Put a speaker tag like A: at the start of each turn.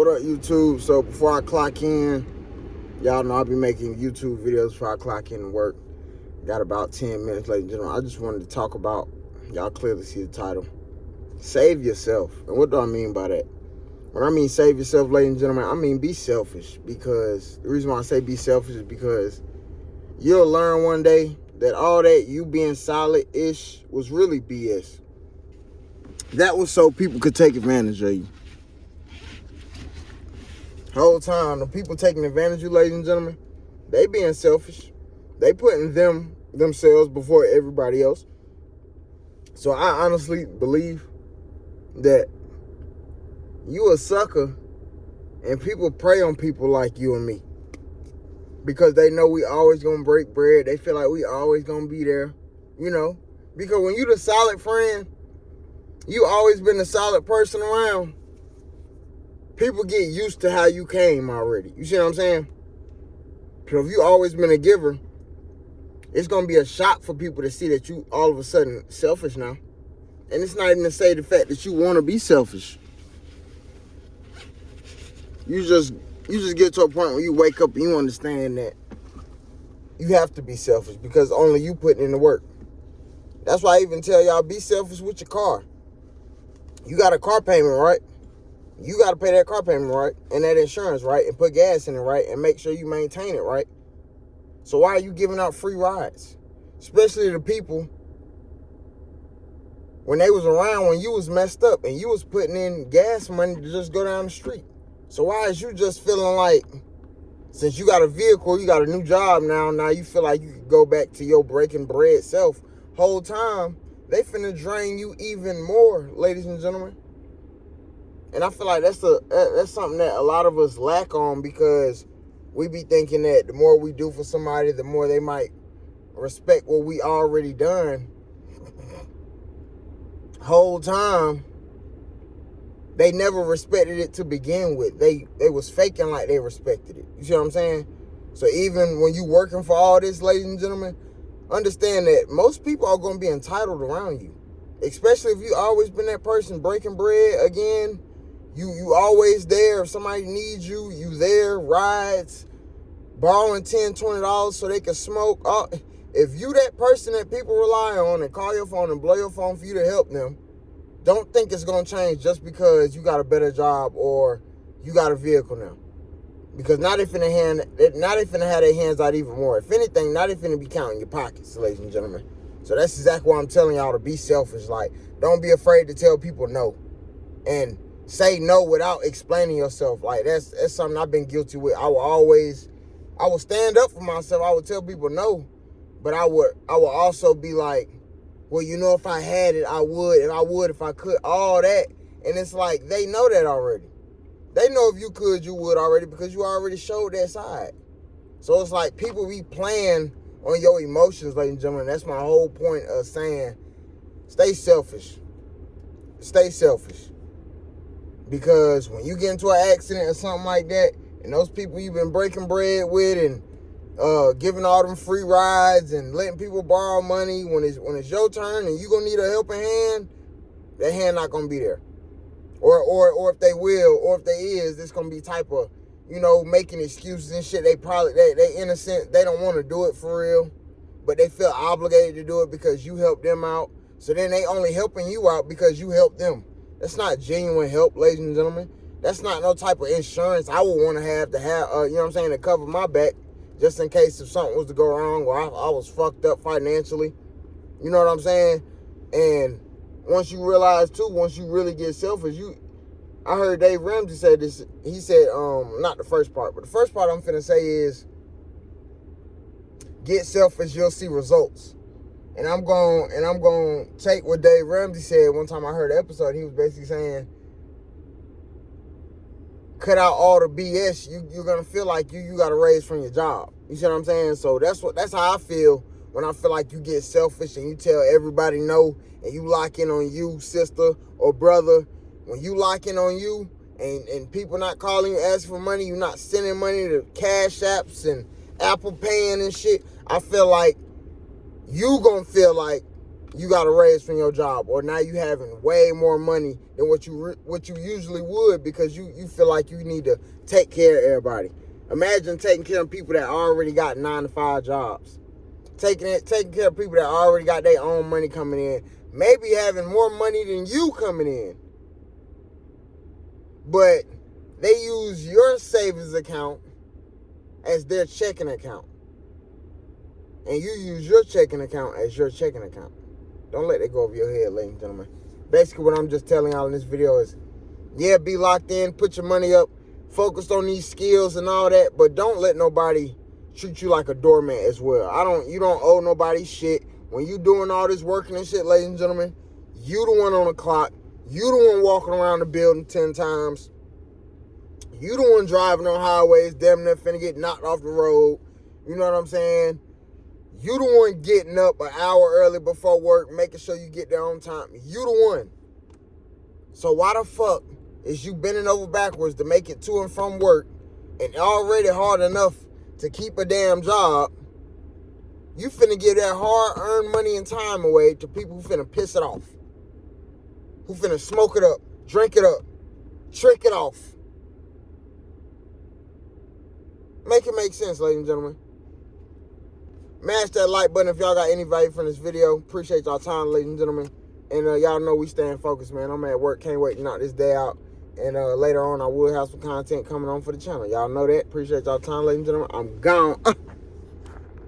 A: What up, YouTube? So before I clock in, y'all know I'll be making YouTube videos before I clock in and work. Got about 10 minutes, ladies and gentlemen. I just wanted to talk about, y'all clearly see the title, save yourself. And what do I mean by that? When I mean save yourself, ladies and gentlemen, I mean be selfish. Because the reason why I say be selfish is because you'll learn one day that all that you being solid-ish was really BS. That was so people could take advantage of you. The whole time, the people taking advantage of you, ladies and gentlemen, they being selfish. They putting themselves before everybody else. So I honestly believe that you a sucker and people prey on people like you and me. Because they know we always gonna break bread. They feel like we always gonna be there. You know? Because when you the solid friend, you always been a solid person around. People get used to how you came already. You see what I'm saying? So if you always been a giver, it's going to be a shock for people to see that you all of a sudden selfish now. And it's not even to say the fact that you want to be selfish. You just get to a point where you wake up and you understand that you have to be selfish because only you putting in the work. That's why I even tell y'all, be selfish with your car. You got a car payment, right? You got to pay that car payment, right? And that insurance, right? And put gas in it, right? And make sure you maintain it, right? So why are you giving out free rides? Especially to people when they was around when you was messed up and you was putting in gas money to just go down the street. So why is you just feeling like, since you got a vehicle, you got a new job now you feel like you could go back to your breaking bread self. Whole time, they finna drain you even more, ladies and gentlemen. And I feel like that's something that a lot of us lack on because we be thinking that the more we do for somebody, the more they might respect what we already done. Whole time, they never respected it to begin with. They was faking like they respected it. You see what I'm saying? So even when you working for all this, ladies and gentlemen, understand that most people are going to be entitled around you. Especially if you always been that person breaking bread again. You always there. If somebody needs you, you there. Rides, borrowing $10, $20 so they can smoke. If you that person that people rely on and call your phone and blow your phone for you to help them, don't think it's going to change just because you got a better job or you got a vehicle now. Because now they finna have their hands out even more. If anything, now they finna be counting your pockets, ladies and gentlemen. So that's exactly why I'm telling y'all to be selfish. Like, don't be afraid to tell people no. And say no without explaining yourself. Like, that's something I've been guilty with. I will stand up for myself. I would tell people no. But I would also be like, well, you know, if I had it, I would. And I would if I could. All that. And it's like, they know that already. They know if you could, you would already because you already showed that side. So it's like people be playing on your emotions, ladies and gentlemen. That's my whole point of saying, stay selfish. Stay selfish. Because when you get into an accident or something like that, and those people you've been breaking bread with and giving all them free rides and letting people borrow money, when it's your turn and you gonna need a helping hand, that hand not gonna be there. Or if they will, or if they is, it's gonna be type of, you know, making excuses and shit. They innocent. They don't want to do it for real, but they feel obligated to do it because you helped them out. So then they only helping you out because you helped them. That's not genuine help, ladies and gentlemen. That's not no type of insurance I would want to have, you know what I'm saying, to cover my back, just in case if something was to go wrong or I was fucked up financially. You know what I'm saying? And once you realize too, once you really get selfish, I heard Dave Ramsey say this. He said, not the first part, but the first part I'm finna say is, get selfish, you'll see results. And I'm going to take what Dave Ramsey said one time I heard an episode. He was basically saying, cut out all the BS. You're going to feel like you got a raise from your job. You see what I'm saying? So that's how I feel when I feel like you get selfish and you tell everybody no and you lock in on you, sister or brother. When you lock in on you and people not calling you, asking for money, you not sending money to Cash Apps and Apple Paying and shit, I feel like you gonna feel like you got a raise from your job, or now you having way more money than what you usually would, because you feel like you need to take care of everybody. Imagine taking care of people that already got 9-to-5 jobs, taking care of people that already got their own money coming in, maybe having more money than you coming in, but they use your savings account as their checking account, and you use your checking account as your checking account. Don't let that go over your head, ladies and gentlemen. Basically, what I'm just telling y'all in this video is, yeah, be locked in, put your money up, focused on these skills and all that, but don't let nobody treat you like a doormat as well. You don't owe nobody shit. When you doing all this working and shit, ladies and gentlemen, you the one on the clock. You the one walking around the building 10 times. You the one driving on highways, damn near finna get knocked off the road. You know what I'm saying? You the one getting up an hour early before work, making sure you get there on time. You the one. So why the fuck is you bending over backwards to make it to and from work, and already hard enough to keep a damn job? You finna give that hard-earned money and time away to people who finna piss it off, who finna smoke it up, drink it up, trick it off. Make it make sense, ladies and gentlemen. Mash that like button if y'all got any value from this video. Appreciate y'all time, ladies and gentlemen. And y'all know we staying focused, man. I'm at work. Can't wait to knock this day out. And later on, I will have some content coming on for the channel. Y'all know that. Appreciate y'all time, ladies and gentlemen. I'm gone.